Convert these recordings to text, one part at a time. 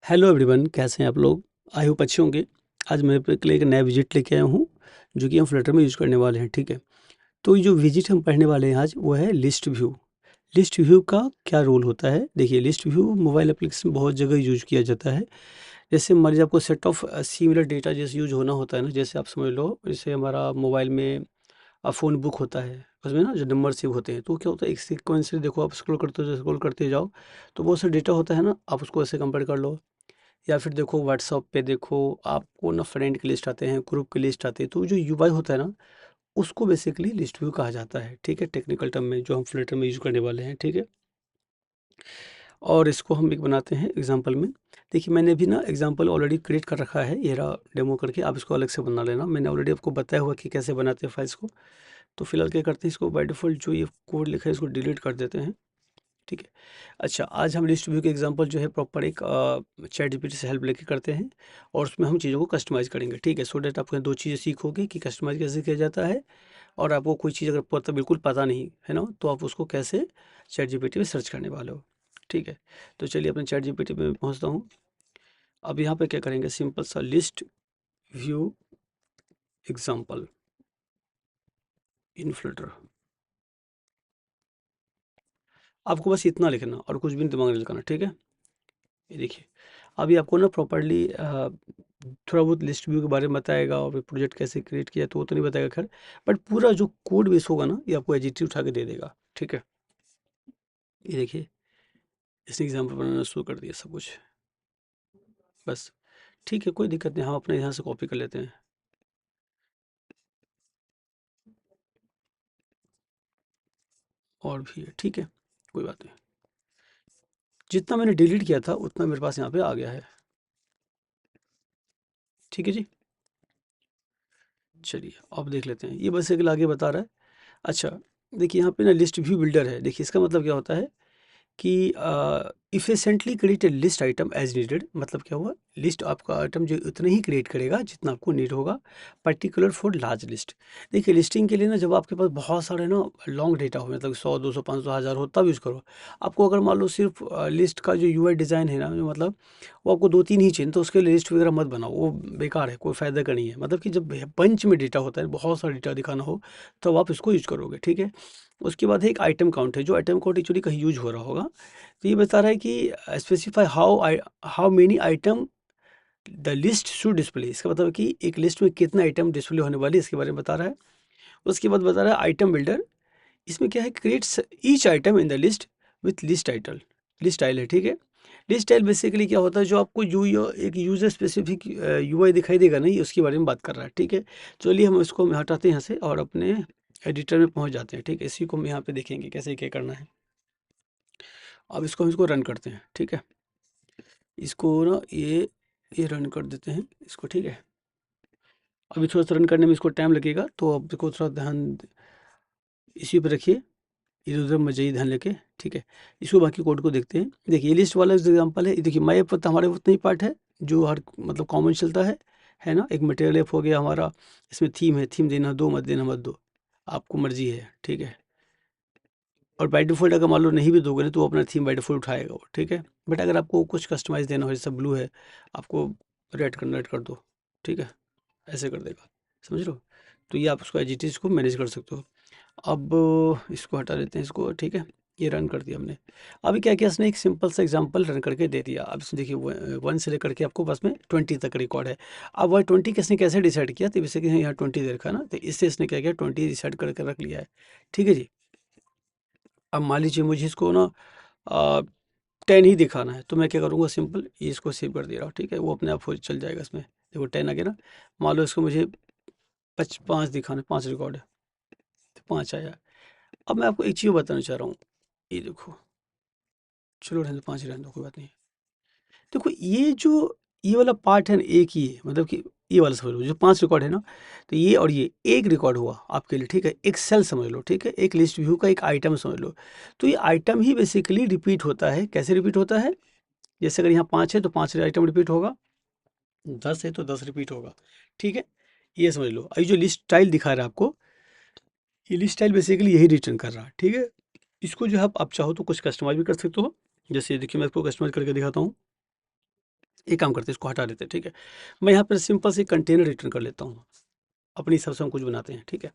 Hello everyone, कैसे हैं आप लोग? आई होप अच्छे होंगे। आज मैं आपके लिए एक नया विजिट लेके आया हूँ, जो कि हम फ्लटर में यूज़ करने वाले हैं, ठीक है? तो ये जो विजिट हम पढ़ने वाले हैं आज, वो है लिस्ट व्यू। लिस्ट व्यू का क्या रोल होता है? देखिए, लिस्ट व्यू मोबाइल एप्लीकेशन में बहुत जगह यूज़ किया जाता है। जैसे मान लीजिए आपको सेट ऑफ सिमिलर डेटा जैसे यूज़ होना होता है ना, जैसे आप समझ लो, जैसे हमारा मोबाइल में फ़ोन बुक होता है, उसमें ना जो नंबर सेव होते हैं, तो क्या होता है, एक सीक्वेंस से देखो, आप स्क्रॉल करते जाओ, तो बहुत सा डेटा होता है ना, आप उसको ऐसे कंपेयर कर लो। या फिर देखो व्हाट्सएप पे देखो, आपको ना फ्रेंड की लिस्ट आते हैं, ग्रुप की लिस्ट आती है, तो जो यूआई होता है ना, उसको बेसिकली लिस्ट व्यू कहा जाता है, ठीक है? टेक्निकल टर्म में जो हम फ्लिटर में यूज़ करने वाले हैं, ठीक है? और इसको हम एक बनाते हैं एग्जांपल में। देखिए, मैंने भी ना एग्जांपल ऑलरेडी क्रिएट कर रखा है, ये रहा डेमो करके, आप इसको अलग से बना लेना। मैंने ऑलरेडी आपको बताया हुआ कि कैसे बनाते हैं फाइल्स को। तो फिलहाल क्या करते हैं, इसको बाय डिफ़ॉल्ट जो ये कोड लिखा है, इसको डिलीट कर देते हैं, ठीक है? अच्छा, आज हम लिस्ट व्यू के एग्जांपल जो है प्रॉपर एक चैट जीपीटी से हेल्प लेके करते हैं, और उसमें हम चीज़ों को कस्टमाइज़ करेंगे, ठीक है? सो दैट आपको 2 चीज़ें सीखोगे कि कस्टमाइज़ कैसे किया जाता है, और आपको कोई चीज़ अगर पता बिल्कुल पता नहीं है ना, तो आप उसको कैसे चैट जीपीटी में सर्च करने वाले हो, ठीक है? तो चलिए अपने चैट जीपीटी में पहुँचता हूँ। अब यहाँ पे क्या करेंगे, सिंपल सा list view example in Flutter. आपको बस इतना लिखना और कुछ भी दिमाग नहीं लगाना, ठीक है? ये देखिए, अभी आपको ना प्रॉपर्ली थोड़ा बहुत लिस्ट व्यू के बारे में बताएगा, और फिर प्रोजेक्ट कैसे क्रिएट किया तो वो तो नहीं बताएगा खैर, बट पूरा जो कोड बेस होगा ना, ये आपको एजीटी उठा के दे देगा, ठीक है? ये देखिए, इसने एग्जाम्पल बनाना शुरू कर दिया सब कुछ, बस। ठीक है, कोई दिक्कत नहीं, हम अपने यहाँ से कॉपी कर लेते हैं। और भी है, ठीक है, कोई बात नहीं। जितना मैंने डिलीट किया था उतना मेरे पास यहाँ पे आ गया है, ठीक है जी। चलिए अब देख लेते हैं, ये बस एक आगे बता रहा है। अच्छा, देखिए यहाँ पे ना लिस्ट व्यू बिल्डर है। देखिए, इसका मतलब क्या होता है कि efficiently create a list item as needed. मतलब क्या हुआ, लिस्ट आपका आइटम जो उतने ही क्रिएट करेगा जितना आपको नीड होगा, पर्टिकुलर फॉर लार्ज लिस्ट। देखिए, लिस्टिंग के लिए ना, जब आपके पास बहुत सारे ना लॉन्ग डेटा हो, मतलब 100 200 500 1000 हो, तब यूज़ करो। आपको अगर मान लो सिर्फ लिस्ट का जो यूआई डिज़ाइन है ना, जो मतलब वो आपको 2 3 ही चाहिए, तो उसके लिए लिस्ट वगैरह मत बनाओ, वो बेकार है, कोई फ़ायदा का नहीं है। मतलब कि जब बंच में डेटा होता है, बहुत सारा डेटा दिखाना हो, तब आप इसको यूज़ करोगे, ठीक है? उसके बाद है एक आइटम काउंट है, जो आइटम काउंट एक्चुअली कहीं यूज़ हो रहा होगा। तो ये बता रहा है कि specify how many item the list should display. इसका मतलब है कि एक लिस्ट में कितना आइटम डिस्प्ले होने वाली है, इसके बारे में बता रहा है। उसके बाद बता रहा है आइटम बिल्डर। इसमें क्या है, creates each item in the list with list title. List tile है, ठीक है? लिस्ट टाइल बेसिकली क्या होता है, जो आपको एक यूजर स्पेसिफिक यूआई दिखाई देगा नहीं, उसके बारे में बात कर रहा है, ठीक है? चलिए हम इसको हटाते हैं यहाँ से, और अपने एडिटर में पहुँच जाते हैं, ठीक है? इसी को हम यहाँ पे देखेंगे कैसे क्या करना है। अब इसको रन करते हैं, ठीक है? इसको ना ये रन कर देते हैं इसको, ठीक है? अभी थोड़ा-सा रन करने में इसको टाइम लगेगा, तो आप इसको थोड़ा ध्यान इसी पे रखिए, इधर-उधर मत जाइए ध्यान लेके, ठीक है? इसको बाकी कोड को देखते हैं। देखिए, ये लिस्ट वाला जो एग्ज़ाम्पल है, ये देखिए, माई ऐप तो हमारे उतना ही पार्ट है, जो हर मतलब कॉमन चलता है ना? एक मटेरियल ऐप हो गया हमारा, इसमें थीम है, थीम देना दो, मत देना मत दो, आपको मर्ज़ी है, ठीक है? और बाय डिफ़ॉल्ट अगर मान लो नहीं भी दोगे ना, तो वो अपना थीम बाय डिफ़ॉल्ट उठाएगा वो, ठीक है? बट अगर आपको कुछ कस्टमाइज़ देना हो, जैसे ब्लू है, आपको रेड कर दो, ठीक है? ऐसे कर देगा, समझ रहे हो? तो ये आप उसको एज़ इट इज़ को मैनेज कर सकते हो। अब इसको हटा देते हैं इसको, ठीक है? ये रन कर दिया हमने। अभी क्या किया इसने, एक सिंपल सा एग्ज़ाम्पल रन करके दे दिया। अब इसमें देखिए, 1 से लेकर के आपको बस में 20 तक रिकॉर्ड है। अब वह 20 किसने कैसे डिसाइड किया, तो जैसे कि यहाँ 20 दे रखा है ना, तो इससे इसने क्या किया, 20 डिसाइड करके रख लिया है। ठीक है जी? अब मान लीजिए मुझे इसको ना 10 ही दिखाना है, तो मैं क्या करूँगा, सिंपल ये इसको सेव कर दे रहा हूँ, ठीक है? वो अपने आप हो चल जाएगा इसमें। देखो 10 आ गया ना, मान लो इसको मुझे 5 दिखाना है, 5 रिकॉर्ड है, तो 5 आया। अब मैं आपको एक चीज़ बताना चाह रहा हूँ, ये देखो, चलो रहने दो, 5 ही रहने दो, कोई बात नहीं। देखो, ये वाला पार्ट है ना, एक ही है, मतलब कि ये वाला समझ लो, जो 5 रिकॉर्ड है ना, तो ये और ये एक रिकॉर्ड हुआ आपके लिए, ठीक है? एक सेल समझ लो, ठीक है? एक लिस्ट व्यू का एक आइटम समझ लो। तो ये आइटम ही बेसिकली रिपीट होता है। कैसे रिपीट होता है? जैसे अगर यहाँ 5 है, तो 5 आइटम रिपीट होगा, 10 है तो 10 रिपीट होगा, ठीक है? ये समझ लो। ये जो लिस्ट स्टाइल दिखा रहा है आपको, ये लिस्ट स्टाइल बेसिकली यही रिटर्न कर रहा है, ठीक है? इसको जो है आप चाहो तो कुछ कस्टमाइज़ भी कर सकते हो। जैसे देखिए, मैं इसको कस्टमाइज़ करके दिखाता हूँ। एक काम करते हैं, इसको हटा देते हैं, ठीक है। मैं यहाँ पर सिंपल से कंटेनर रिटर्न कर लेता हूँ, अपनी हिसाब से हम कुछ बनाते हैं, ठीक है।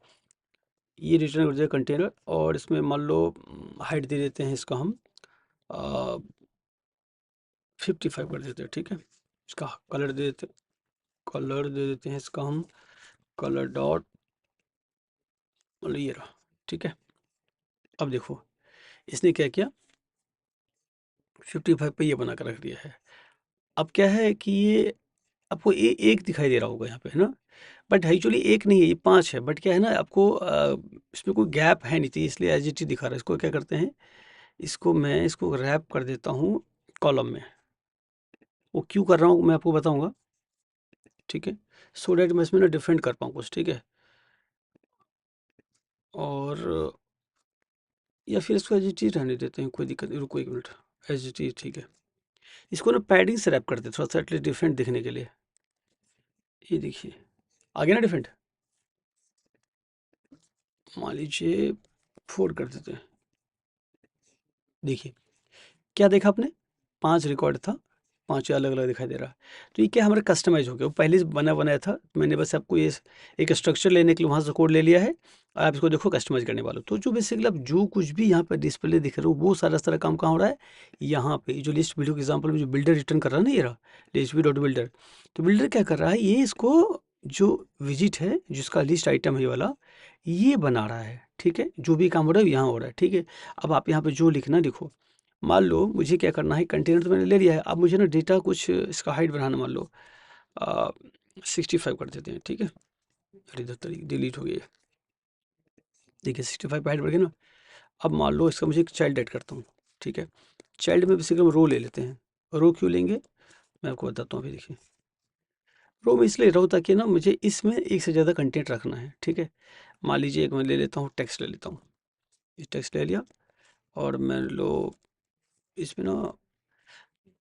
ये रिटर्न कर दिया कंटेनर, और इसमें मान लो हाइट दे देते हैं इसका हम 55 कर देते हैं, ठीक है। इसका कलर दे देते हैं इसका हम कलर डॉट, मतलब ये रहा, ठीक है। अब देखो इसने क्या किया, 55 पे ये बना कर रख दिया है। अब क्या है कि ये आपको एक दिखाई दे रहा होगा यहाँ पे, है ना, बट एक्चुअली एक नहीं है, ये 5 है, बट क्या है ना, आपको इसमें कोई गैप है नहीं थी, इसलिए एज इट इज दिखा रहा है। इसको क्या करते हैं, इसको रैप कर देता हूँ कॉलम में। वो क्यों कर रहा हूँ मैं आपको बताऊंगा, ठीक है, सो डैट मैं इसमें ना डिफरेंट कर पाऊँ कुछ, ठीक है। और या फिर इसको एज इट इज रहने देते हैं, कोई दिक्कत नहीं, रुको एक मिनट, एज इट इज, ठीक है। इसको ना पैडिंग से रैप करते हैं थोड़ा सा, एटलीस्ट डिफरेंट दिखने के लिए। ये देखिए आ गया ना डिफरेंट, मान लीजिए 4 कर देते हैं। देखिए क्या देखा आपने, 5 रिकॉर्ड था, 5 अलग अलग दिखाई दे रहा है। तो ये क्या हमारा कस्टमाइज हो गया, वो पहले से बना बनाया था, मैंने बस आपको ये एक स्ट्रक्चर लेने के लिए वहाँ से कोड ले लिया है, और आप इसको देखो कस्टमाइज करने वाले हो। तो जो बेसिकली आप जो कुछ भी यहाँ पर डिस्प्ले दिख रहे हो, वो सारा काम कहाँ हो रहा है, यहाँ पे जो लिस्ट वीडियो के एग्जाम्पल में जो बिल्डर रिटर्न कर रहा है ना, ये रहा लिस्ट वी डॉट बिल्डर। तो बिल्डर क्या कर रहा है, ये इसको जो विजिट है, जिसका लिस्ट आइटम है ये वाला, ये बना रहा है, ठीक है। जो भी काम हो रहा है यहाँ हो रहा है, ठीक है। अब आप यहाँ पे जो लिखना लिखो, मान लो मुझे क्या करना है, कंटेनर तो मैंने ले लिया है, अब मुझे ना डेटा कुछ इसका हाइट बढ़ाना, मान लो 65 कर देते हैं, ठीक है। अरे इधर तरीके डिलीट हो गई है, देखिए 65 पे हाइट बढ़ गई ना। अब मान लो इसका मुझे एक चाइल्ड ऐड करता हूँ, ठीक है। चाइल्ड में बेसिकली हम रो ले लेते हैं। रो क्यों लेंगे, मैं आपको बताता हूँ अभी, देखिए रो में इसलिए रो ताकि ना मुझे इसमें एक से ज़्यादा कंटेंट रखना है, ठीक है। मान लीजिए एक मैं ले लेता हूँ, टेक्स्ट ले लेता हूँ, ये टेक्स्ट ले लिया, और मैं लो इसमें ना,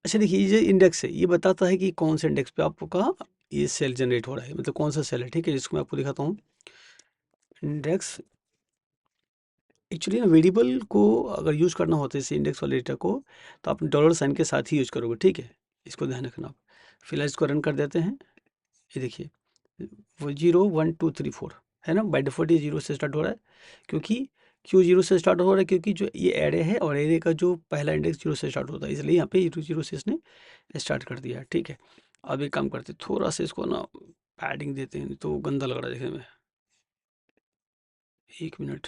अच्छा देखिए ये जो इंडेक्स है, ये बताता है कि कौन से इंडेक्स पे आपका ये सेल जनरेट हो रहा है, मतलब कौन सा सेल है, ठीक है, जिसको मैं आपको दिखाता हूँ। इंडेक्स एक्चुअली ना वेरिएबल को अगर यूज़ करना होता है इस इंडेक्स वाले डेटा को, तो आप डॉलर साइन के साथ ही यूज़ करोगे, ठीक है। इसको ध्यान रखना आप। फिलहाल इसको रन कर देते हैं, ये देखिए वो 0 1 2 3 4 है ना, बाय डिफॉल्ट ये 0 से स्टार्ट हो रहा है, क्योंकि क्यों 0 से स्टार्ट हो रहा है, क्योंकि जो ये एरे है, और एरे का जो पहला इंडेक्स 0 से स्टार्ट होता है, इसलिए यहाँ पे 0 से इसने स्टार्ट कर दिया है, ठीक है। अब एक काम करते हैं, थोड़ा सा इसको ना पैडिंग देते हैं, नहीं तो गंदा लग रहा है देखने में। एक मिनट,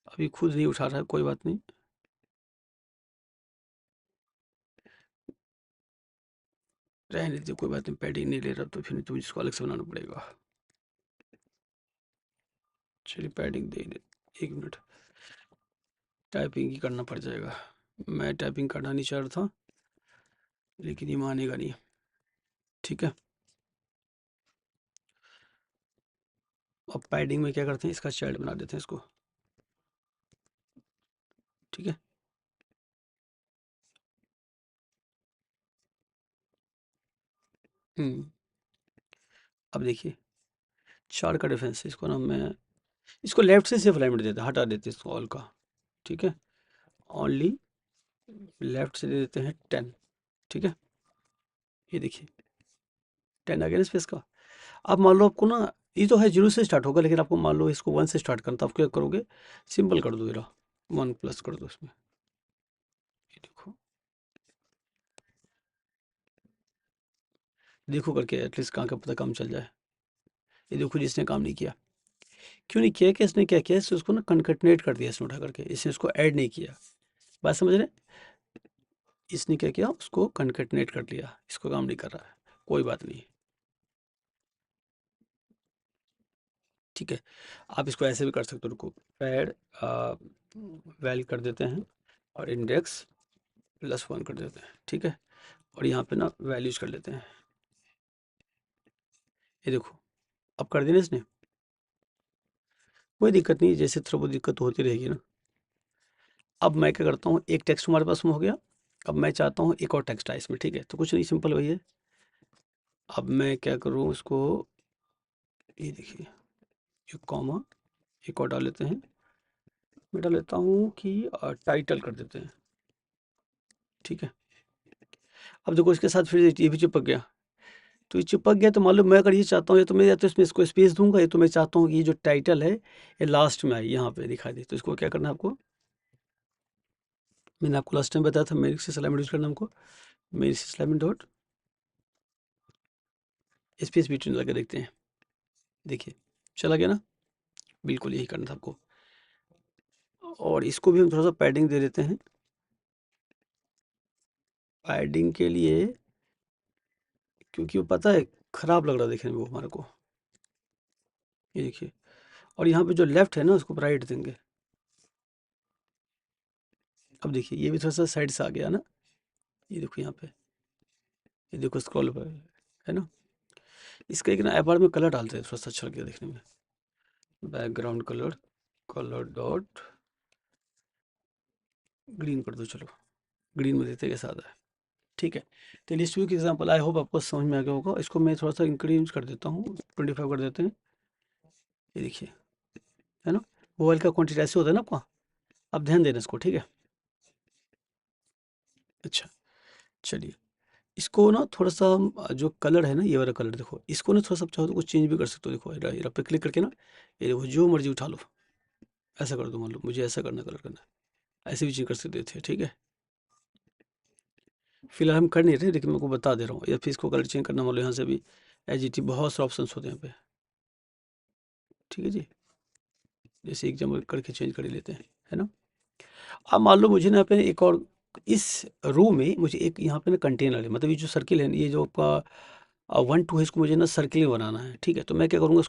अभी खुद नहीं उठा रहा है, कोई बात नहीं, रहने दीजिए, कोई बात नहीं, पैडिंग नहीं ले रहा तो फिर तो इसको अलग से बनाना पड़ेगा। चलिए पैडिंग दे दे, एक मिनट, टाइपिंग ही करना पड़ जाएगा। मैं टाइपिंग करना नहीं चाह रहा था, लेकिन ये मानेगा नहीं, ठीक है। अब पैडिंग में क्या करते हैं, इसका चाइल्ड बना देते हैं इसको, ठीक है। हम्म, अब देखिए 4 का डिफरेंस है, इसको ना मैं इसको लेफ्ट से सिर्फ अलाइनमेंट देते हैं, हटा देते हैं इसको ऑल का, ठीक है। ओनली लेफ्ट से दे देते हैं 10, ठीक है। ये देखिए 10 आ गया ना स्पेस का। अब मान लो आपको ना, ये तो है 0 से स्टार्ट होगा, लेकिन आपको मान लो इसको 1 से स्टार्ट करना, तो आप क्या करोगे, सिंपल कर दो, जरा 1 प्लस कर दो इसमें, ये देखो, देखो करके एटलीस्ट कहाँ का पता काम चल जाए। ये देखो जिसने काम नहीं किया, क्यों नहीं किया, कि इसने क्या किया, इसने उसको ना कनकटनेट कर दिया, इसने उठा करके, इसने उसको ऐड नहीं किया, बात समझ रहे हैं? इसने क्या किया, उसको कनकटनेट कर लिया, इसको काम नहीं कर रहा है, कोई बात नहीं, ठीक है। आप इसको ऐसे भी कर सकते हो, रुको, ऐड वैल्यू कर देते हैं, और इंडेक्स +1 कर देते हैं, ठीक है। और यहाँ पे ना वैल्यूज कर लेते हैं, ये देखो अब कर देना इसने, कोई दिक्कत नहीं, जैसे थोड़ा बहुत दिक्कत तो होती रहेगी ना। अब मैं क्या करता हूँ, एक टेक्स्ट हमारे पास में हो गया, अब मैं चाहता हूँ एक और टेक्स्ट आए इसमें, ठीक है। तो कुछ नहीं, सिंपल वही है। अब मैं क्या करूँ इसको, ये देखिए एक कॉमा, एक और डाल लेते हैं, मैं डाल लेता हूँ कि टाइटल कर देते हैं, ठीक है। अब देखो इसके साथ फिर ये भी चिपक गया। तो ये चिपक गया तो मान लो मैं अगर ये चाहता हूँ, या तो इसमें इसको स्पेस दूंगा, या तो मैं चाहता हूँ कि ये जो टाइटल है ये लास्ट में आए, यहाँ पे दिखाई दे। तो इसको क्या करना है आपको, मैंने आपको लास्ट टाइम बताया था मेरिक से सलाइन यूज करना हमको। मेरिक से सलाइन डॉट स्पेस बिटवीन लगा देखते हैं। देखिए चला गया ना, बिल्कुल यही करना था आपको। और इसको भी हम थोड़ा सा पैडिंग दे देते हैं। पैडिंग के लिए, क्योंकि वो पता है खराब लग रहा है देखने में वो हमारे को। ये देखिए, और यहाँ पे जो लेफ्ट है ना उसको राइट देंगे। अब देखिए ये भी थोड़ा सा साइड से आ गया ना, ये देखो यहाँ पे, ये देखो स्क्रॉल पर है ना। इसका एक ना एबार में कलर डालते हैं, थोड़ा सा अच्छा लगेगा देखने में। Background colour, colour dot green कर दो, चलो ग्रीन में देते कैसा आता है। ठीक है, तो लिस्ट व्यू की एग्जांपल आई होप आपको समझ में आ गया होगा। इसको मैं थोड़ा सा इंक्रीज कर देता हूँ, 25 कर देते हैं। ये देखिए है ना, मोबाइल का क्वांटिटी ऐसे होता है ना आपका। आप ध्यान देना इसको, ठीक है। अच्छा, चलिए इसको ना थोड़ा सा हम जो कलर है ना, ये वाला कलर देखो, इसको ना थोड़ा सा चाहो तो कुछ चेंज भी कर सकते हो। देखो ये पे क्लिक करके ना, ये देखो जो मर्जी उठा लो, ऐसा कर दो। मान लो मुझे ऐसा करना, कलर करना है, ऐसे भी चेंज कर सकते थे, ठीक है। फिलहाल हम कर नहीं रहे, लेकिन मैं को बता दे रहा हूँ। या फिर इसको कलर चेंज करना, मान लो यहाँ से भी एच बहुत सारे ऑप्शन होते हैं यहाँ पे, ठीक है जी। जैसे एग्जाम्पल करके चेंज कर ही लेते हैं, है ना। अब मान लो मुझे ना यहाँ पे एक और, इस रो में मुझे एक यहाँ पे ना कंटेनर है, मतलब ये जो सर्किल है, ये जो आपका 1 2 है, इसको मुझे ना सर्किल में बनाना है, ठीक है। तो मैं क्या करूँगा,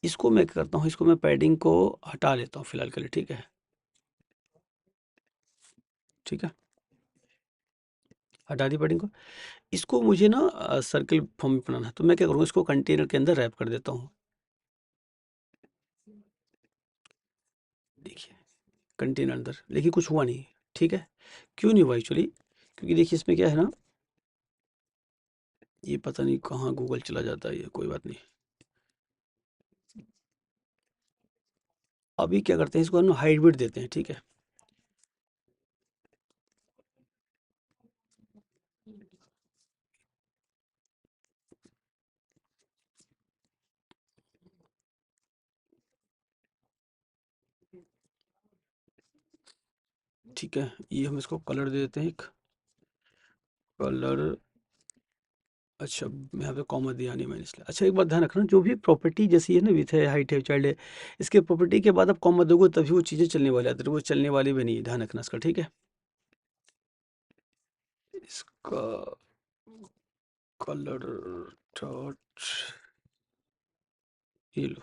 इसको मैं क्या करता हूँ, इसको मैं पैडिंग को हटा लेता हूँ फिलहाल के लिए, ठीक है। ठीक है, हटा दी पैडिंग को। इसको मुझे ना सर्किल फॉर्म में बनाना है, तो मैं क्या करूँगा, इसको कंटेनर के अंदर रैप कर देता हूँ। देखिए कंटेनर अंदर, लेकिन कुछ हुआ नहीं, ठीक है। क्यों नहीं हुआ एक्चुअली, क्योंकि देखिए इसमें क्या है ना, ये पता नहीं कहाँ गूगल चला जाता है, ये कोई बात नहीं। अभी क्या करते हैं, इसको हम हाइट बिट देते हैं, ठीक है। ठीक है, ये हम इसको कलर दे देते हैं, एक कलर। अच्छा, यहाँ पे कॉमा दिया नहीं मैंने इसलिए। अच्छा, एक बात ध्यान रखना, जो भी प्रॉपर्टी जैसी है ना, विथ है, हाइट है, चाइल्ड है, इसके प्रॉपर्टी के बाद आप कॉमा दोगे तभी वो चीज़ें चलने वाली आती है, वो चलने वाली भी नहीं है, ध्यान रखना इसका, ठीक है। इसका कलर डॉट, ये लो,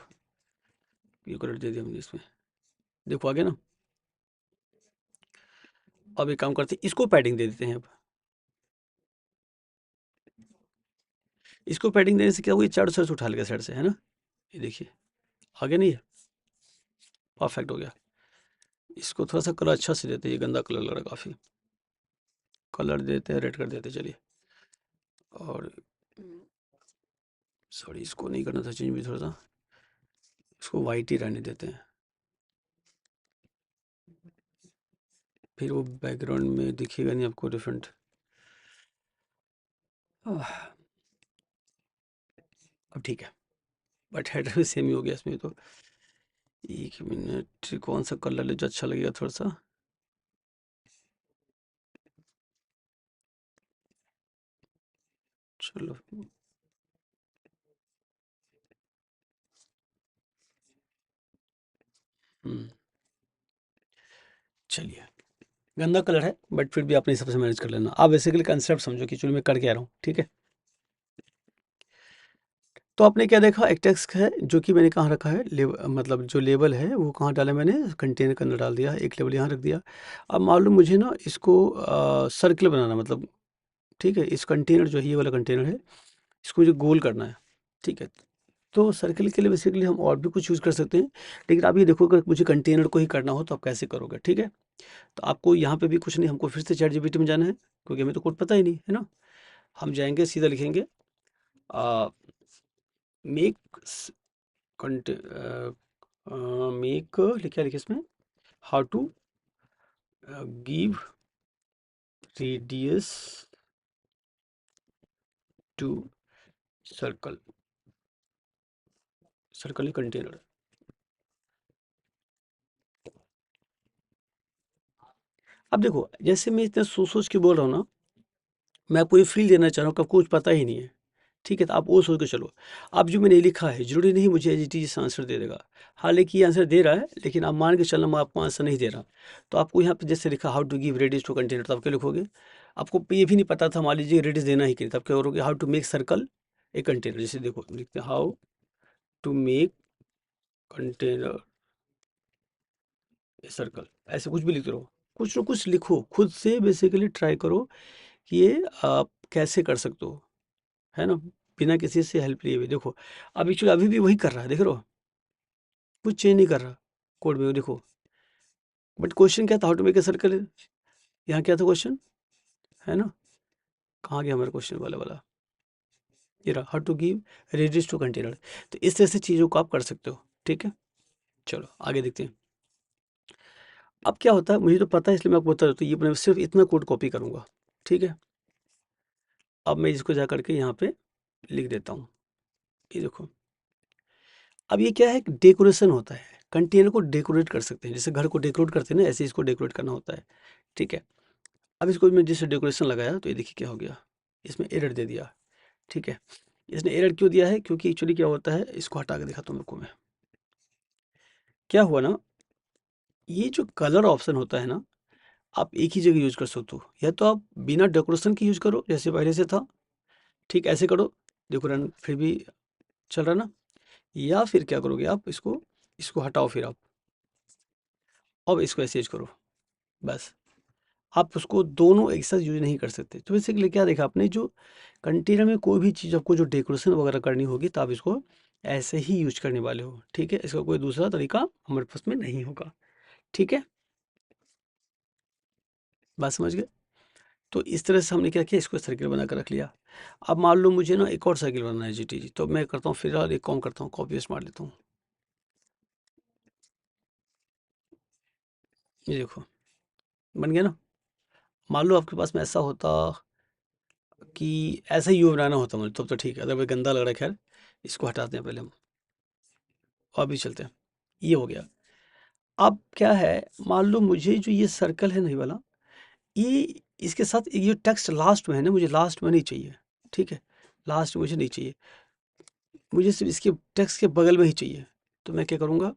ये कलर दे दिया हमने इसमें, देखो आ गया ना। अब एक काम करते हैं, इसको पैडिंग दे देते हैं। अब इसको पैडिंग देने से क्या होगा, ये चारों साइड से उठा लेगा साइड से, है ना। ये देखिए आ गया नहीं है, परफेक्ट हो गया। इसको थोड़ा सा कलर अच्छा से देते हैं, ये गंदा कलर लग रहा है काफ़ी। कलर देते हैं, रेड कर देते हैं, चलिए। और सॉरी, इसको नहीं करना था चेंज भी, थोड़ा सा इसको वाइट ही रहने देते हैं। फिर वो बैकग्राउंड में दिखेगा नहीं आपको डिफरेंट। अब ठीक है, बट हेडर भी सेम ही हो गया इसमें तो। एक मिनट, कौन सा कलर ले जो अच्छा लगेगा थोड़ा सा। चलो, हम्म, चलिए गंदा कलर है, बट फिर भी अपने हिसाब से मैनेज कर लेना। आप बेसिकली कंसेप्ट समझो कि चलो मैं कर क्या रहा हूँ, ठीक है। तो आपने क्या देखा, एक टेक्स्ट है जो कि मैंने कहाँ रखा है, मतलब जो लेबल है वो कहाँ डाला मैंने, कंटेनर के अंदर डाल दिया, एक लेबल यहाँ रख दिया। अब मालूम मुझे ना इसको सर्कल बनाना, मतलब ठीक है, इस कंटेनर जो है, ये वाला कंटेनर है, इसको मुझे गोल करना है, ठीक है। तो सर्कल के लिए बेसिकली हम और भी कुछ यूज़ कर सकते हैं, लेकिन आप ये देखो अगर मुझे कंटेनर को ही करना हो तो आप कैसे करोगे, ठीक है। तो आपको यहाँ पे भी कुछ नहीं, हमको फिर से चैट जीपीटी में जाना है, क्योंकि हमें तो कोड पता ही नहीं है ना। हम जाएंगे सीधा लिखेंगे मेक मेक, क्या लिखे इसमें, how to give radius to circle, circle container. अब देखो, जैसे मैं इतना सोच सोच के बोल रहा हूँ ना, मैं पूरी फील देना चाह रहा हूँ कि आपको कुछ पता ही नहीं है। ठीक है, तो आप वो सोच के चलो। अब जो मैंने लिखा है जरूरी नहीं मुझे एज इट इज आंसर दे देगा। हालांकि ये आंसर दे रहा है, लेकिन आप मान के चलना मैं आपको आंसर नहीं दे रहा। तो आपको यहाँ पे जैसे लिखा how to give radius to container, तो आप क्या लिखोगे? आपको ये भी नहीं पता था, मान लीजिए रेडियस देना ही कि नहीं, तब क्या करोगे? How to make circle a container. जैसे देखो लिखते हैं how to make container a circle, ऐसे कुछ भी लिखते रहो। कुछ ना कुछ लिखो, खुद से बेसिकली ट्राई करो कि ये आप कैसे कर सकते हो, है ना, बिना किसी से हेल्प लिए हुए। देखो अब एक्चुअली अभी भी वही कर रहा है, देख रहे हो, कुछ चेंज नहीं कर रहा कोड में, वो देखो। बट क्वेश्चन क्या था? How to make a circle. यहाँ क्या था क्वेश्चन, है ना? कहाँ गया हमारा क्वेश्चन वाला वाला? ये रहा, how to give radius to container. तो इस तरह से चीज़ों को आप कर सकते हो। ठीक है, चलो आगे देखते हैं। अब क्या होता है, मुझे तो पता है इसलिए मैं आपको बता रहा हूँ। तो ये मैं सिर्फ इतना कोड कॉपी करूँगा। ठीक है, अब मैं इसको जा करके यहाँ पे लिख देता हूँ। ये देखो, अब ये क्या है, डेकोरेशन होता है। कंटेनर को डेकोरेट कर सकते हैं, जैसे घर को डेकोरेट करते हैं ना, ऐसे इसको डेकोरेट करना होता है। ठीक है, अब इसको मैं जैसे डेकोरेशन लगाया तो ये देखिए क्या हो गया, इसमें एरर दे दिया। ठीक है, इसने एरर क्यों दिया है? क्योंकि एक्चुअली क्या होता है, इसको हटा के दिखाता हूँ आपको मैं। क्या हुआ ना, ये जो कलर ऑप्शन होता है ना, आप एक ही जगह यूज कर सकते हो। या तो आप बिना डेकोरेशन के यूज करो जैसे पहले से था, ठीक ऐसे करो, देखो रन फिर भी चल रहा ना। या फिर क्या करोगे आप, इसको इसको हटाओ, फिर आप अब इसको ऐसे यूज करो, बस। आप उसको दोनों एक साथ यूज नहीं कर सकते। तो बेसिकली क्या देखा आपने, जो कंटेनर में कोई भी चीज़ आपको जो डेकोरेशन वगैरह करनी होगी, तो आप इसको ऐसे ही यूज करने वाले हो। ठीक है, इसका कोई दूसरा तरीका हमारे पास में नहीं होगा। ठीक है, बात समझ गए? तो इस तरह से हमने क्या किया, इसको सर्किल बना कर रख लिया। अब मान लो मुझे ना एक और साइकिल बनाना है जी, तो मैं करता हूँ फिलहाल एक काम करता हूँ, कॉपी पेस्ट मार लेता हूँ। ये देखो बन गया ना। मान लो आपके पास में ऐसा होता कि ऐसा ही यू बनाना होता मुझे, तब तो ठीक है, अगर भाई गंदा लग रहा है, खैर इसको हटाते हैं पहले हम, और भी चलते हैं। ये हो गया। अब क्या है, मान लो मुझे जो ये सर्कल है नहीं वाला, ये इसके साथ ये टेक्स्ट लास्ट में है ना, मुझे लास्ट में नहीं चाहिए। ठीक है, लास्ट में मुझे नहीं चाहिए, मुझे सिर्फ इसके टेक्स्ट के बगल में ही चाहिए। तो मैं क्या करूँगा,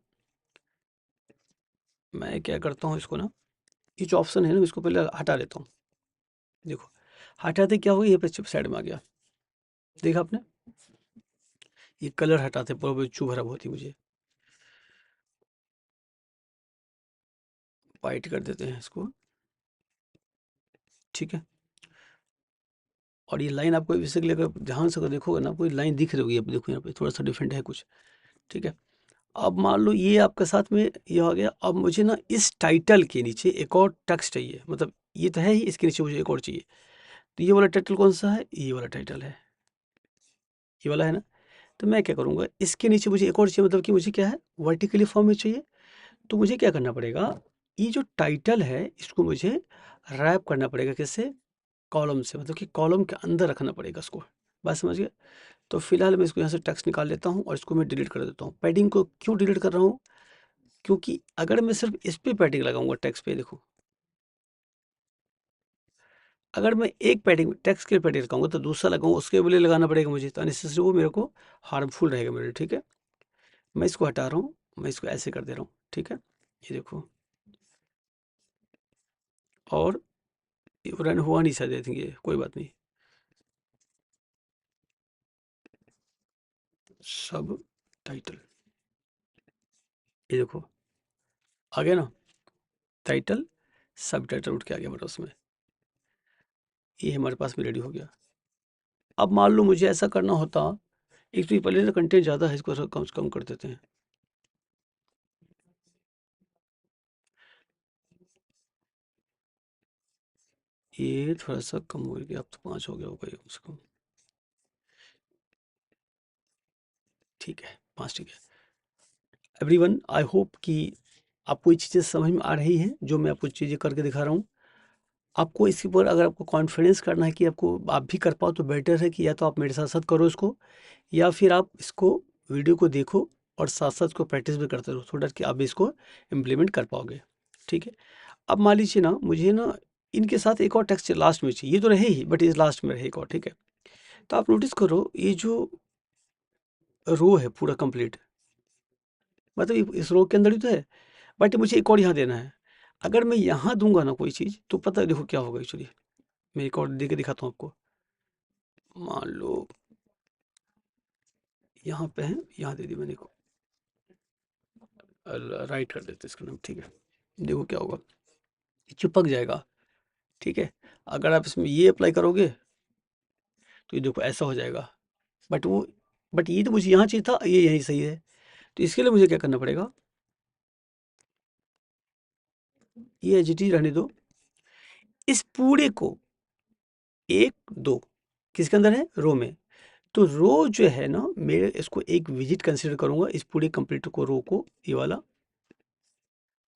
मैं क्या करता हूँ, इसको ना, ये जो ऑप्शन है ना, इसको पहले हटा देता हूँ। देखो हटाते क्या हुआ, ये पे साइड में आ गया, देखा आपने? ये कलर हटाते पूरा चुभ रहा बहुत ही मुझे, वाइट कर देते हैं इसको। ठीक है, और ये लाइन आपको बेसिकली अगर ध्यान से अगर देखोगे ना, कोई लाइन दिख रही होगी, अब देखो यहाँ पे थोड़ा सा डिफरेंट है कुछ। ठीक है, अब मान लो ये आपके साथ में ये हो गया। अब मुझे ना इस टाइटल के नीचे एक और टेक्स्ट चाहिए, मतलब ये तो है ही, इसके नीचे मुझे एक और चाहिए। तो ये वाला टाइटल कौन सा है? ये वाला टाइटल है, ये वाला है ना। तो मैं क्या करूँगा, इसके नीचे मुझे एक और चाहिए, मतलब कि मुझे क्या है, वर्टिकली फॉर्म में चाहिए। तो मुझे क्या करना पड़ेगा, ये जो टाइटल है इसको मुझे रैप करना पड़ेगा, कैसे? कॉलम से, मतलब कि कॉलम के अंदर रखना पड़ेगा इसको। बात समझ गए? तो फिलहाल मैं इसको यहाँ से टेक्स्ट निकाल लेता हूँ और इसको मैं डिलीट कर देता हूँ। पैडिंग को क्यों डिलीट कर रहा हूँ? क्योंकि अगर मैं सिर्फ इस पे पैडिंग लगाऊंगा टेक्स्ट पे, देखो, अगर मैं एक पैडिंग टेक्स्ट के पैडिंग लगाऊंगा तो दूसरा लगाऊंगा, उसके लिए लगाना पड़ेगा मुझे, तो अननेसेसरी वो मेरे को हार्मफुल रहेगा मेरे लिए। ठीक है, मैं इसको हटा रहा हूँ, मैं इसको ऐसे कर दे रहा हूँ। ठीक है, ये देखो, और रन हुआ नहीं शायद, आई थिंक, ये कोई बात नहीं। सब टाइटल, ये देखो आ गया ना, टाइटल सब टाइटल उठ के आ गया मेरे उसमें, ये हमारे पास में रेडी हो गया। अब मान लो मुझे ऐसा करना होता, एक तो ये पहले से कंटेंट ज़्यादा है, इसको थोड़ा कम से कम कर देते हैं। ये थोड़ा सा कम हो गया, अब तो 5 हो गया होगा ये कम से कम। ठीक है, 5 ठीक है। एवरीवन, आई होप कि आपको ये चीज़ें समझ में आ रही हैं, जो मैं आपको चीज़ें करके दिखा रहा हूँ। आपको इसके ऊपर अगर आपको कॉन्फिडेंस करना है कि आपको आप भी कर पाओ तो बेटर है कि या तो आप मेरे साथ साथ करो इसको, या फिर आप इसको वीडियो को देखो और साथ साथ इसको प्रैक्टिस भी करते रहो, सो डैट कि आप भी इसको इम्प्लीमेंट कर पाओगे। ठीक है, अब मान लीजिए ना, मुझे ना इनके साथ एक और टेक्स्ट लास्ट में चाहिए, ये तो रहे ही बट इस लास्ट में रहे एक और। ठीक है, तो आप नोटिस करो ये जो रो है पूरा कंप्लीट, मतलब इस रो के अंदर ही तो है, बट मुझे एक और यहाँ देना है। अगर मैं यहाँ दूंगा ना कोई चीज़, तो पता है देखो क्या होगा एक्चुअली। मैं एक और दे के दिखाता हूँ आपको। मान लो यहाँ पे है, यहाँ दे दी मैंने को, राइट कर देते इसका नाम। ठीक है, देखो क्या होगा, ये चिपक जाएगा। ठीक है, अगर आप इसमें ये अप्लाई करोगे तो ये देखो ऐसा हो जाएगा। बट वो बट ये तो मुझे यहाँ चाहिए था, ये यही सही है। तो इसके लिए मुझे क्या करना पड़ेगा, ये एच डी रहने दो, इस पूरे को एक दो किसके अंदर है, रो में। तो रो जो है ना, मैं इसको एक विजिट कंसिडर करूंगा, इस पूरे कंप्लीट को, रो को, ये वाला,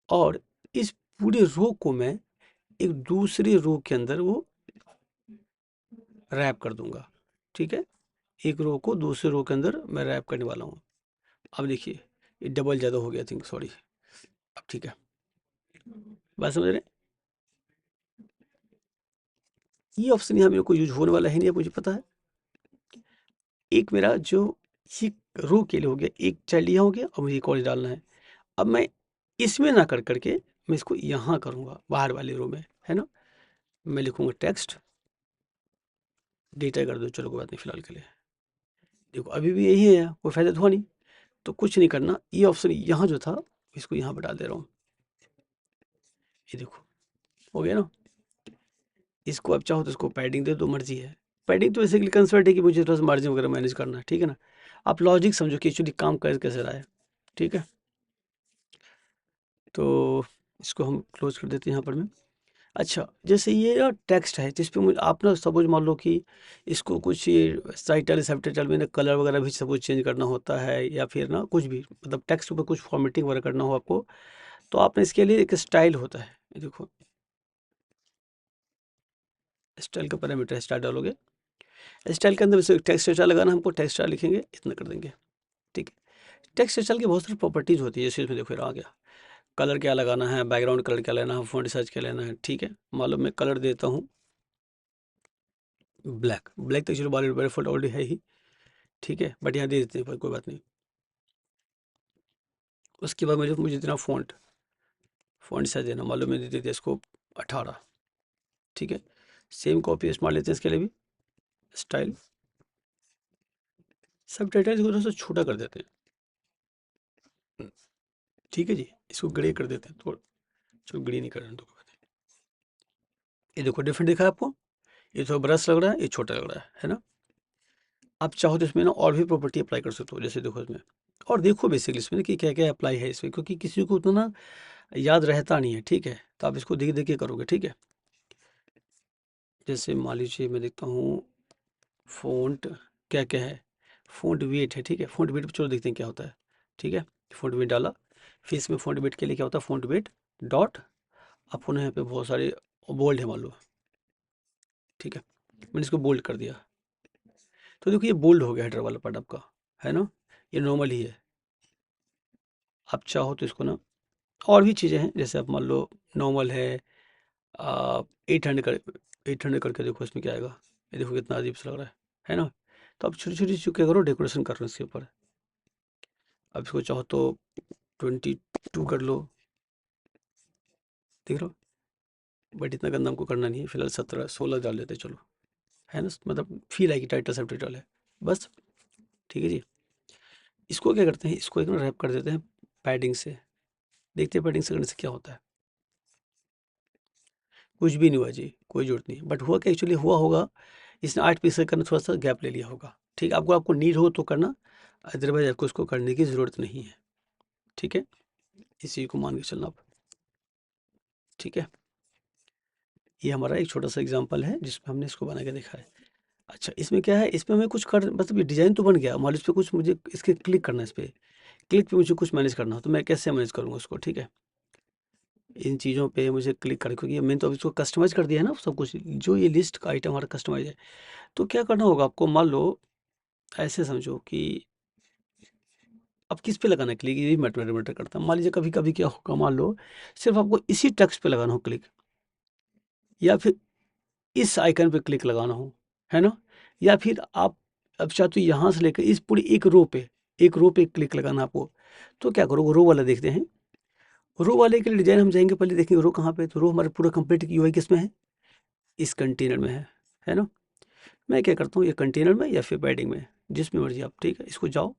और इस पूरे रो को मैं एक दूसरे रो के अंदर वो रैप कर दूंगा। ठीक है, एक रो को दूसरे रो के अंदर मैं रैप करने वाला हूँ। अब देखिए ये डबल ज़्यादा हो गया, थिंक सॉरी। अब ठीक है, बात समझ रहे हैं। ये ऑप्शन यहाँ मेरे को यूज होने वाला है नहीं, अब मुझे पता है। एक मेरा जो ये रो के लिए हो गया, एक चाइल्ड यहाँ हो गया, और मुझे एक और डालना है। अब मैं इसमें ना कर करके मैं इसको यहाँ करूँगा, बाहर वाले रो में, है ना। मैं लिखूँगा टेक्स्ट डेटा कर दो, चलो कोई बात नहीं फिलहाल के लिए। देखो अभी भी यही है, कोई फायदा तो हुआ नहीं। तो कुछ नहीं करना, ये ऑप्शन यहाँ जो था इसको यहाँ पर डाल दे रहा हूँ। ये देखो हो गया ना। इसको आप चाहो तो इसको पैडिंग दे दो, मर्जी है। पैडिंग तो बेसिकली कंसर्ट है कि मुझे थोड़ा सा मार्जिन वगैरह मैनेज करना है, ठीक है ना। आप लॉजिक समझो कि एक्चुअली काम कैसे रहा है। ठीक है, तो इसको हम क्लोज कर देते हैं यहाँ पर में। अच्छा, जैसे ये ना टेक्स्ट है जिस पे मुझे आप ना सपोज मान लो कि इसको कुछ टाइटल सब टाइटल में ना कलर वगैरह भी सब कुछ चेंज करना होता है, या फिर ना कुछ भी मतलब टेक्स्ट पे कुछ फॉर्मेटिंग वगैरह करना हो आपको, तो आपने इसके लिए एक स्टाइल होता है। ये देखो स्टाइल का पैरामीटर, स्टाइल डालोगे, स्टाइल के अंदर वैसे टेक्स्ट स्टाइल लगाना, हमको टेक्स्ट स्टाइल लिखेंगे, इतना कर देंगे। ठीक है, टेक्स्ट स्टाइल की बहुत सारी प्रॉपर्टीज होती है, जैसे इसमें देखो आ गया कलर क्या लगाना है, बैकग्राउंड कलर क्या लेना है, फॉन्ट साइज क्या लेना है। ठीक है, मालूम मैं कलर देता हूँ ब्लैक। ब्लैक तो चलो बाय डिफॉल्ट ऑलरेडी है ही। ठीक है, बट यहाँ दे देते हैं, पर कोई बात नहीं। उसके बाद मुझे देना फॉन्ट साइज देना, मालूम मैं दे देते इसको 18। ठीक है, सेम कॉपी पेस्ट मार लेते हैं इसके लिए भी। स्टाइल सब टाइटल को थोड़ा सा छोटा कर देते हैं। ठीक है जी, इसको ग्रे कर देते हैं थोड़ा, चलो ग्रे नहीं कर रहे हैं तो कोई बात नहीं। ये देखो डिफरेंट दिखा है आपको, ये थोड़ा ब्रश लग रहा है, ये छोटा लग रहा है ना। आप चाहो तो इसमें ना और भी प्रॉपर्टी अप्लाई कर सकते हो, जैसे देखो इसमें, और देखो बेसिकली इसमें कि क्या क्या अप्लाई है इसमें, क्योंकि किसी को उतना याद रहता नहीं है। ठीक है, तो आप इसको देख देख के करोगे। ठीक है, जैसे मान लीजिए मैं देखता हूँ फ़ॉन्ट क्या क्या है, फ़ॉन्ट वेट है। ठीक है, फ़ॉन्ट वेट चलो देखते हैं क्या होता है। ठीक है, फ़ॉन्ट वेट डाला, फिर इसमें फ़ॉन्ट वेट के लिए क्या होता है, फ़ॉन्ट वेट डॉट, आपको ना यहाँ पे बहुत सारे बोल्ड है मान लो। ठीक है, मैंने इसको बोल्ड कर दिया, तो देखो ये बोल्ड हो गया हेडर वाला पार्ट आपका, है ना। ये नॉर्मल ही है। आप चाहो तो इसको ना और भी चीज़ें हैं, जैसे आप मान लो नॉर्मल है, 800 कर 800 करके देखो इसमें क्या आएगा। ये देखो कितना अजीब सा लग रहा है ना। तो आप छोटी छोटी चीज़ क्या करो, डेकोरेशन कर रहे हो इसके ऊपर। अब इसको चाहो तो 22 कर लो, देख लो। बट इतना गंदा हमको करना नहीं है, फिलहाल 17 16 डाल देते चलो, है ना, मतलब फील आएगी टाइटल सब टाइटल है बस। ठीक है जी, इसको क्या करते हैं, इसको एक ना रैप कर देते हैं पैडिंग से। देखते हैं पैडिंग से करने से क्या होता है। कुछ भी नहीं हुआ जी, कोई ज़रूरत नहीं, बट हुआ क्या एक्चुअली हुआ होगा, इसने 8 पीस करना थोड़ा सा गैप ले लिया होगा। ठीक है, आपको आपको नीड हो तो करना, अदरवाइज आपको इसको करने की ज़रूरत नहीं है। ठीक है, इस चीज़ को मान के चलना आप। ठीक है, ये हमारा एक छोटा सा एग्जांपल है जिसमें हमने इसको बना के देखा है। अच्छा, इसमें क्या है, इसमें हमें कुछ कर मतलब ये डिज़ाइन तो बन गया, मान लो इस पे कुछ मुझे इसके क्लिक करना है, इस पे क्लिक पे मुझे कुछ मैनेज करना हो, तो मैं कैसे मैनेज करूँगा उसको। ठीक है, इन चीज़ों पे मुझे क्लिक कर, क्योंकि मैंने तो अब इसको कस्टमाइज़ कर दिया है ना सब कुछ, जो ये लिस्ट का आइटम हमारा कस्टमाइज़ है। तो क्या करना होगा आपको, मान लो ऐसे समझो कि अब किस पे लगाना है क्लिक, ये भी मैटर करता है। मान लीजिए कभी-कभी क्या होगा, मान लो सिर्फ़ आपको इसी टेक्स्ट पे लगाना हो क्लिक, या फिर इस आइकन पे क्लिक लगाना हो, है ना? या फिर आप अब चाहे तो यहाँ से लेकर इस पूरी एक रो पे क्लिक लगाना है आपको। तो क्या करो, रो वाला देखते हैं। रो वाले के लिए डिज़ाइन हम जाएँगे, पहले देखेंगे रो कहाँ पे है, तो रो हमारा पूरा कंप्लीट यूआई किसमें है? इस कंटेनर में है ना? मैं क्या करता हूँ, ये कंटेनर में या फिर पैडिंग में, जिसमें मर्ज़ी आप, ठीक है? इसको जाओ,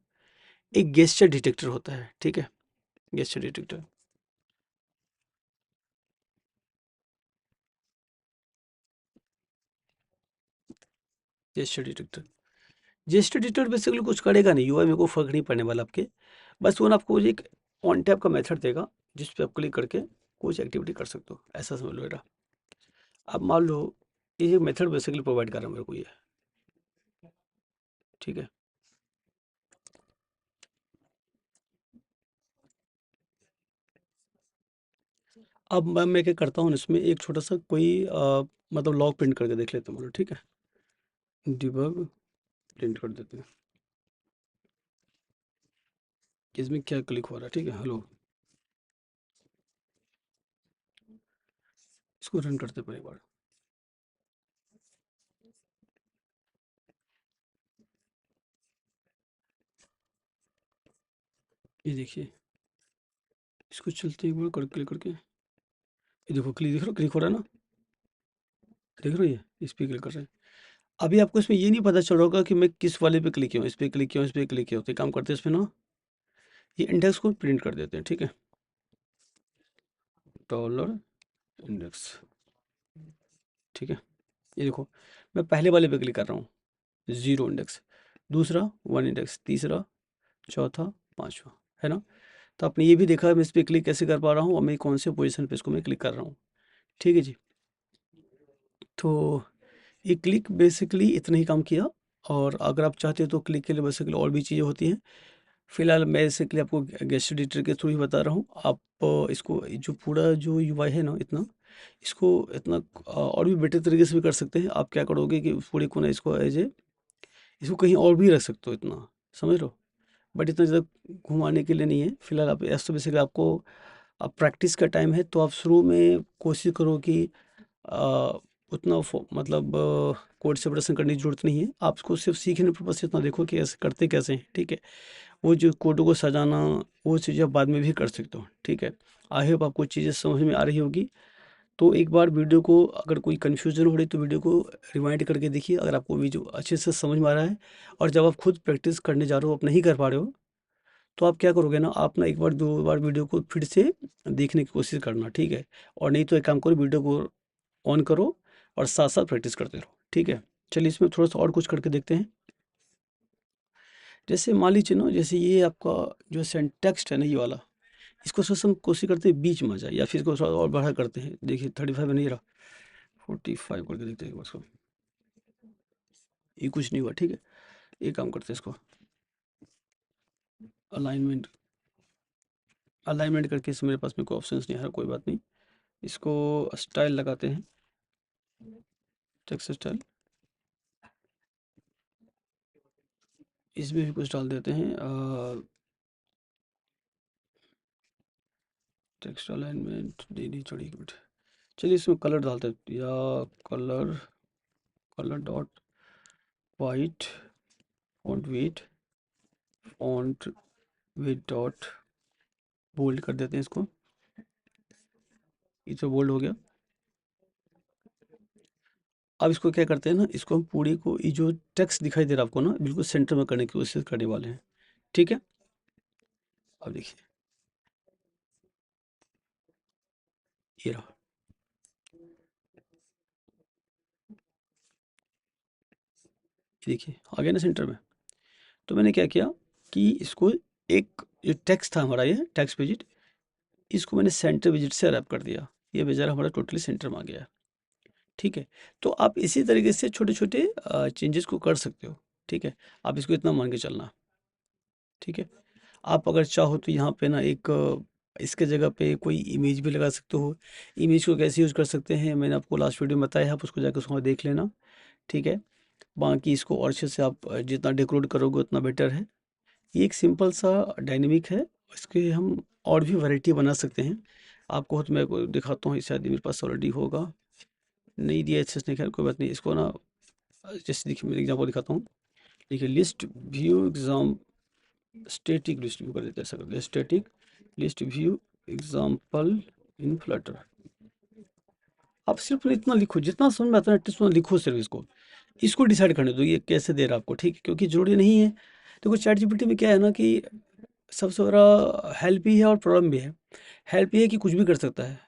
एक गेस्चर डिटेक्टर होता है, ठीक है? Gesture detector, gesture detector. Gesture detector basically कुछ करेगा नहीं, यूआई में कोई फ़र्क नहीं पड़ने वाला आपके। बस वो ना आपको एक ऑन टैप का मेथड देगा, जिस पे आप क्लिक करके कुछ एक्टिविटी कर सकते हो, ऐसा समझ लो मेरा। अब मान लो ये मेथड बेसिकली प्रोवाइड कर रहा है मेरे को ये, ठीक है? अब मैं क्या करता हूँ, इसमें एक छोटा सा कोई मतलब लॉग प्रिंट करके देख लेता हूँ, ठीक है? डिबग प्रिंट कर देते हैं कि इसमें क्या क्लिक हो रहा है, ठीक है? हेलो, इसको रन करते हैं एक बार। ये देखिए, इसको चलते एक बार कर क्लिक करके, ये देखो क्लिक हो रहा है ना, देख रहे हो? ये इस पे क्लिक कर रहे हैं। अभी आपको इसमें ये नहीं पता चल रहा होगा कि मैं किस वाले पे क्लिक किया हूँ, इस पे क्लिक किया हूँ, इस पे क्लिक किया हूँ। तो एक काम करते हैं, इसमें ना ये इंडेक्स को प्रिंट कर देते हैं, ठीक है? डॉलर इंडेक्स, ठीक है? ये देखो, मैं पहले वाले पे क्लिक कर रहा हूँ, 0 इंडेक्स, दूसरा 1 इंडेक्स, तीसरा, चौथा, पाँचवा, है ना? तो आपने ये भी देखा मैं इस पे क्लिक कैसे कर पा रहा हूँ और मैं कौन से पोजीशन पे इसको मैं क्लिक कर रहा हूँ, ठीक है जी? तो ये क्लिक बेसिकली इतना ही काम किया, और अगर आप चाहते हो तो क्लिक के लिए बेसिकली और भी चीज़ें होती हैं। फिलहाल मैं बेसिकली आपको गेस्ट एडिटर के थ्रू ही बता रहा हूँ। आप इसको जो पूरा जो यूआई है ना, इतना इसको इतना और भी बेटर तरीके से भी कर सकते हैं। आप क्या करोगे कि पूरे को ना इसको एज ए इसको कहीं और भी रख सकते हो, इतना समझ लो, बट इतना ज़्यादा घुमाने के लिए नहीं है। फिलहाल आप ऐसा बेसिकली आपको, अब प्रैक्टिस का टाइम है तो आप शुरू में कोशिश करो कि अ, उतना मतलब कोड सेपरेशन करने की ज़रूरत नहीं है। आप उसको सिर्फ सीखने पर्पज से इतना देखो कि ऐसे करते कैसे हैं, ठीक है? वो जो कोडों को सजाना, वो चीज़ें आप बाद में भी कर सकते हो, ठीक है? आई होप आपको चीज़ें समझ में आ रही होगी। तो एक बार वीडियो को, अगर कोई कन्फ्यूज़न हो रही तो वीडियो को रिवाइंड करके देखिए, अगर आपको वीडियो अच्छे से समझ में आ रहा है। और जब आप खुद प्रैक्टिस करने जा रहे हो, आप नहीं कर पा रहे हो, तो आप क्या करोगे ना, आप ना एक बार 2 बार वीडियो को फिर से देखने की कोशिश करना, ठीक है? और नहीं तो एक काम करो, वीडियो को ऑन करो और साथ-साथ प्रैक्टिस करते रहो, ठीक है? चलिए इसमें थोड़ा-सा और कुछ करके देखते हैं। जैसे मान लीजिए ना, जैसे ये आपका जो सिंटैक्स है ना, ये वाला, इसको थोड़ा-सा हम कोशिश करते हैं बीच में आ जाए, या फिर इसको थोड़ा और बड़ा करते हैं। देखिए 35 में नहीं रहा, 45 करके देखते हैं इसको। ये कुछ नहीं हुआ, ठीक है? एक काम करते हैं, इसको अलाइनमेंट अलाइनमेंट करके, इस मेरे पास में कोई ऑप्शंस नहीं है, कोई बात नहीं। इसको स्टाइल लगाते हैं, टेक्स्ट स्टाइल, इसमें भी कुछ डाल देते हैं, टेक्स्ट अलाइनमेंट देनी चढ़ी कुछ। चलिए इसमें कलर डालते हैं, या colour colour dot white, font weight, font weight dot bold कर देते हैं इसको। ये तो बोल्ड हो गया। अब इसको क्या करते हैं ना, इसको हम पूरी को, ये जो टेक्स्ट दिखाई दे रहा है आपको ना, बिल्कुल सेंटर में करने की कोशिश करने वाले हैं, ठीक है? अब देखिए, ये रहा, ये देखिए आ गया ना सेंटर में। तो मैंने क्या किया कि इसको, एक जो टेक्स्ट था हमारा, ये टेक्स्ट विजिट, इसको मैंने सेंटर विजिट से रैप कर दिया। ये बेचारा हमारा टोटली सेंटर में आ गया है, ठीक है? तो आप इसी तरीके से छोटे-छोटे चेंजेस को कर सकते हो, ठीक है? आप इसको इतना मान के चलना, ठीक है? आप अगर चाहो तो यहाँ पे ना एक इसके जगह पे कोई इमेज भी लगा सकते हो। इमेज को कैसे यूज़ कर सकते हैं मैंने आपको लास्ट वीडियो में बताया है, आप उसको जाकर उसको देख लेना, ठीक है। बाकी इसको और अच्छे से आप जितना डेकोरेट करोगे उतना बेटर है। ये एक सिंपल सा डायनेमिक है, इसके हम और भी वैरायटी बना सकते हैं। आपको तो मैं को दिखाता हूँ, शायद मेरे पास ऑलरेडी होगा, नहीं दिया अच्छे से, खैर कोई बात नहीं। इसको ना जैसे देखिए मैं एग्जाम्पल दिखाता हूँ। देखिए list view exam static list view कर देते हैं, ऐसा करते हैं static list view example in Flutter. आप सिर्फ इतना लिखो, जितना समझ में आता है उतना लिखो, सिर्फ इसको इसको डिसाइड करने दो ये कैसे दे रहा है आपको, ठीक है, क्योंकि जरूरी नहीं है। देखो चैट जीपीटी में क्या है ना कि सबसे बड़ा हेल्प भी है और प्रॉब्लम भी है। हेल्प ये है कि कुछ भी कर सकता है,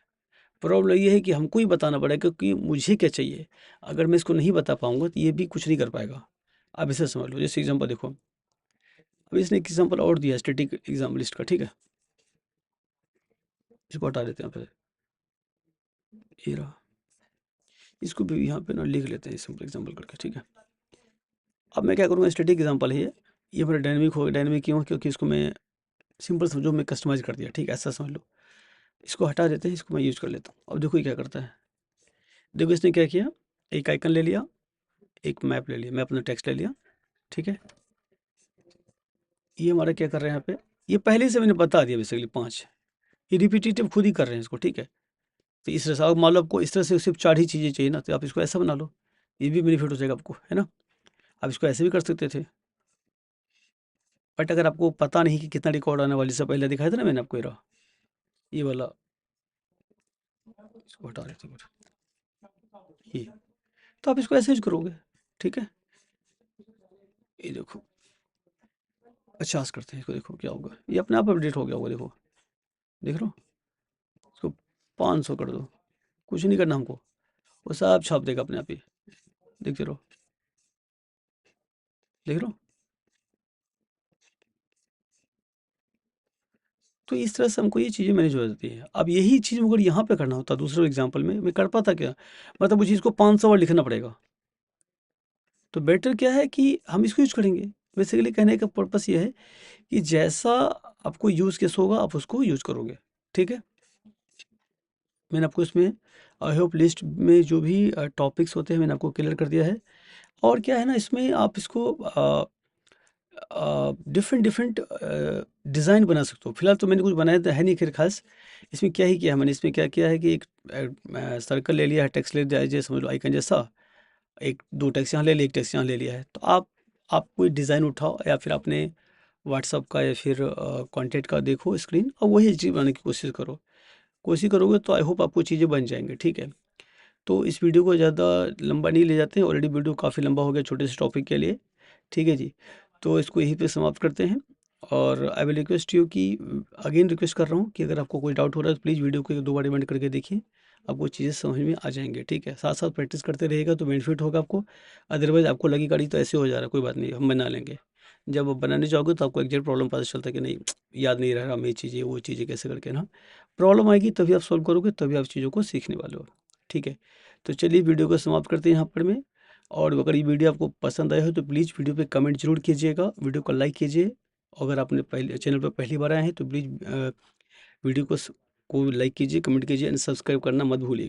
प्रॉब्लम ये है कि हमको ही बताना पड़ेगा क्योंकि मुझे क्या चाहिए। अगर मैं इसको नहीं बता पाऊंगा तो ये भी कुछ नहीं कर पाएगा। आप इसे समझ लो, जैसे एग्जांपल देखो, अब इसने एक एग्जांपल और दिया स्टैटिक एग्जाम लिस्ट का, ठीक है। इसको हटा देते हैं फिर, ये रहा, इसको भी यहाँ पे ना लिख लेते हैं सिंपल एग्जांपल करके, ठीक है। अब मैं क्या करूँगा, स्टैटिक एग्जांपल है ये मेरा डायनेमिक हो, डायनेमिक क्यों, क्योंकि इसको मैं सिंपल समझो मैं कस्टमाइज कर दिया, ठीक है, ऐसा समझ लो। इसको हटा देते हैं, इसको मैं यूज़ कर लेता हूँ। अब देखो ये क्या करता है, देखो इसने क्या किया, एक आइकन ले लिया, एक मैप ले लिया, मैं अपना टेक्स्ट ले लिया, ठीक है। ये हमारा क्या कर रहे हैं यहाँ पे, ये पहले से मैंने बता दिया बेसिकली 5, ये रिपीटेटिव खुद ही कर रहे हैं इसको, ठीक है। तो इस तरह से अब मान लो आपको इस तरह से सिर्फ 4 ही चीज़ें चाहिए ना, तो आप इसको ऐसा बना लो, ये भी बेनिफिट हो जाएगा आपको, है ना। आप इसको ऐसे भी कर सकते थे, बट अगर आपको पता नहीं कि कितना रिकॉर्ड आने वाली, से पहले दिखाया था ना मैंने आपको, ये वाला, इसको हटा देते हैं ये, तो आप इसको ऐसे यूज करोगे, ठीक है। ये देखो 50 करते हैं इसको, देखो क्या होगा, ये अपने आप अपडेट हो गया होगा, देखो देख रहे हो। इसको 500 कर दो, कुछ नहीं करना हमको, वो सब छाप देगा अपने आप ही, देखते रहो, देख रहे हो। तो इस तरह से हमको ये चीज़ें मैनेज हो जाती है। अब यही चीज़ अगर यहाँ पे करना होता दूसरे एग्जाम्पल में, मैं कर पाता क्या, मतलब मुझे इसको 500 बार लिखना पड़ेगा। तो बेटर क्या है कि हम इसको यूज करेंगे। बेसिकली कहने का पर्पस ये है कि जैसा आपको यूज़ केस होगा आप उसको यूज करोगे, ठीक है। मैंने आपको इसमें आई होप लिस्ट में जो भी टॉपिक्स होते हैं मैंने आपको क्लियर कर दिया है। और क्या है ना, इसमें आप इसको डिफरेंट डिफरेंट डिज़ाइन बना सकते हो। फिलहाल तो मैंने कुछ बनाया तो है नहीं खैर खास। इसमें क्या ही किया है मैंने, इसमें क्या किया है कि एक सर्कल ले लिया है, टेक्स्ट ले लिया है, जैसे समझ लो आइकन जैसा, एक दो टेक्स्ट यहाँ ले लिया, एक टेक्स्ट यहाँ ले लिया है। तो आप कोई डिज़ाइन उठाओ या फिर अपने व्हाट्सअप का या फिर कॉन्टेक्ट का देखो स्क्रीन, और वही चीज़ बनाने की कोशिश करो। कोशिश करोगे तो आई होप आपको चीज़ें बन जाएंगे, ठीक है। तो इस वीडियो को ज़्यादा लंबा नहीं ले जाते हैं, ऑलरेडी वीडियो काफ़ी लंबा हो गया छोटे से टॉपिक के लिए, ठीक है जी। तो इसको यहीं पे समाप्त करते हैं। और आई विल रिक्वेस्ट यू कि अगेन रिक्वेस्ट कर रहा हूँ कि अगर आपको कोई डाउट हो रहा है तो प्लीज़ वीडियो को 1-2 बार रिमाइंड करके देखिए, आपको चीज़ें समझ में आ जाएंगे, ठीक है। साथ साथ प्रैक्टिस करते रहिएगा तो बेनिफिट होगा आपको। अदरवाइज़ आपको लगी गाड़ी तो ऐसे हो जा रहा है, कोई बात नहीं, हम बना लेंगे। जब आप बनाने जाओगे तो आपको एग्जैक्ट प्रॉब्लम पता चलता है कि नहीं याद नहीं रह रहा हमें, ये चीज़ें वो चीज़ें कैसे करके ना प्रॉब्लम आएगी, तभी आप सॉल्व करोगे, तभी आप चीज़ों को सीखने वाले हो, ठीक है। तो चलिए वीडियो को समाप्त करते हैं यहाँ पर में। और अगर ये वीडियो आपको पसंद आया हो तो प्लीज़ वीडियो पे कमेंट जरूर कीजिएगा, वीडियो को लाइक कीजिए। अगर आपने पहले चैनल पर पहली बार आए हैं तो प्लीज़ वीडियो को लाइक कीजिए, कमेंट कीजिए एंड सब्सक्राइब करना मत भूलिए।